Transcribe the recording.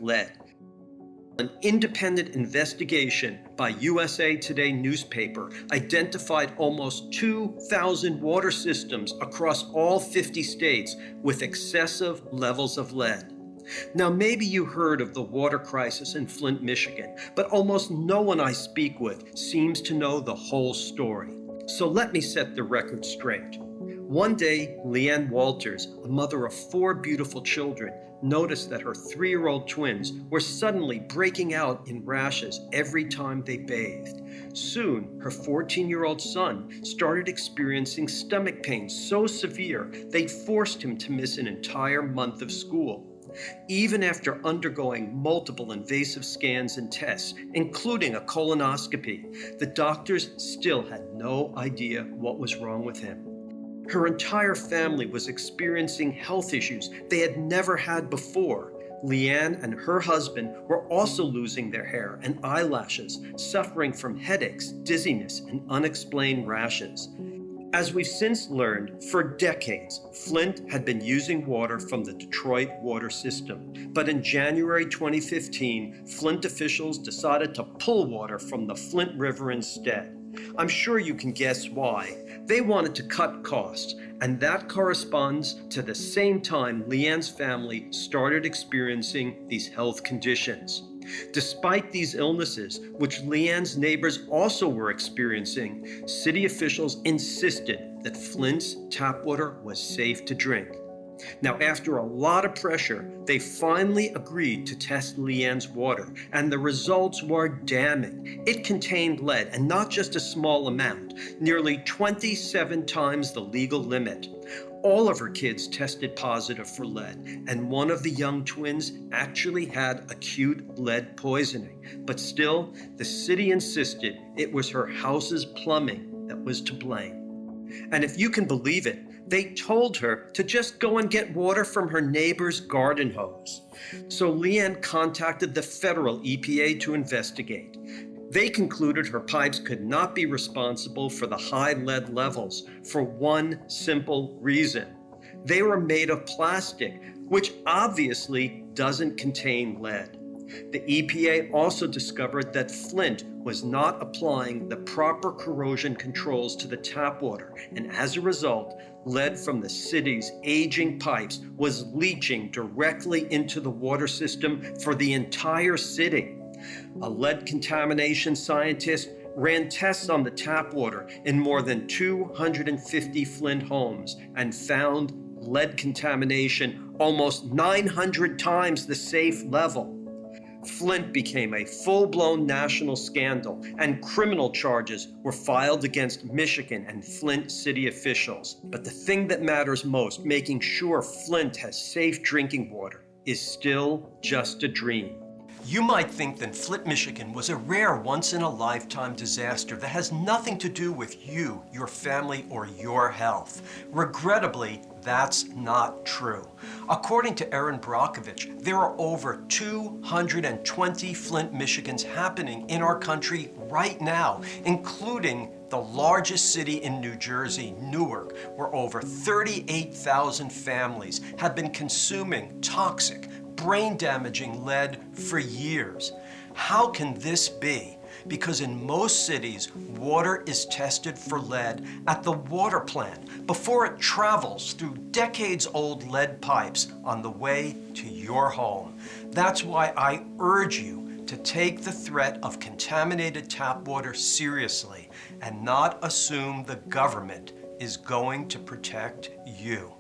lead. An independent investigation by USA Today newspaper identified almost 2,000 water systems across all 50 states with excessive levels of lead. Now, maybe you heard of the water crisis in Flint, Michigan, but almost no one I speak with seems to know the whole story. So let me set the record straight. One day, Leeanne Walters, a mother of 4 beautiful children, noticed that her 3-year-old twins were suddenly breaking out in rashes every time they bathed. Soon, her 14-year-old son started experiencing stomach pain so severe they forced him to miss an entire month of school. Even after undergoing multiple invasive scans and tests, including a colonoscopy, the doctors still had no idea what was wrong with him. Her entire family was experiencing health issues they had never had before. Leeanne and her husband were also losing their hair and eyelashes, suffering from headaches, dizziness, and unexplained rashes. As we've since learned, for decades, Flint had been using water from the Detroit water system. But in January 2015, Flint officials decided to pull water from the Flint River instead. I'm sure you can guess why. They wanted to cut costs, and that corresponds to the same time Leeanne's family started experiencing these health conditions. Despite these illnesses, which Leeanne's neighbors also were experiencing, city officials insisted that Flint's tap water was safe to drink. Now, after a lot of pressure, they finally agreed to test Leeanne's water, and the results were damning. It contained lead, and not just a small amount, nearly 27 times the legal limit. All of her kids tested positive for lead, and one of the young twins actually had acute lead poisoning. But still, the city insisted it was her house's plumbing that was to blame. And if you can believe it, they told her to just go and get water from her neighbor's garden hose. So Leeanne contacted the federal EPA to investigate. They concluded her pipes could not be responsible for the high lead levels for one simple reason. They were made of plastic, which obviously doesn't contain lead. The EPA also discovered that Flint was not applying the proper corrosion controls to the tap water, and as a result, lead from the city's aging pipes was leaching directly into the water system for the entire city. A lead contamination scientist ran tests on the tap water in more than 250 Flint homes and found lead contamination almost 900 times the safe level. Flint became a full-blown national scandal, and criminal charges were filed against Michigan and Flint city officials. But the thing that matters most, making sure Flint has safe drinking water, is still just a dream. You might think that Flint, Michigan was a rare once-in-a-lifetime disaster that has nothing to do with you, your family, or your health. Regrettably, that's not true. According to Erin Brockovich, there are over 220 Flint, Michigans happening in our country right now, including the largest city in New Jersey, Newark, where over 38,000 families have been consuming toxic, brain-damaging lead for years. How can this be? Because in most cities, water is tested for lead at the water plant before it travels through decades-old lead pipes on the way to your home. That's why I urge you to take the threat of contaminated tap water seriously and not assume the government is going to protect you.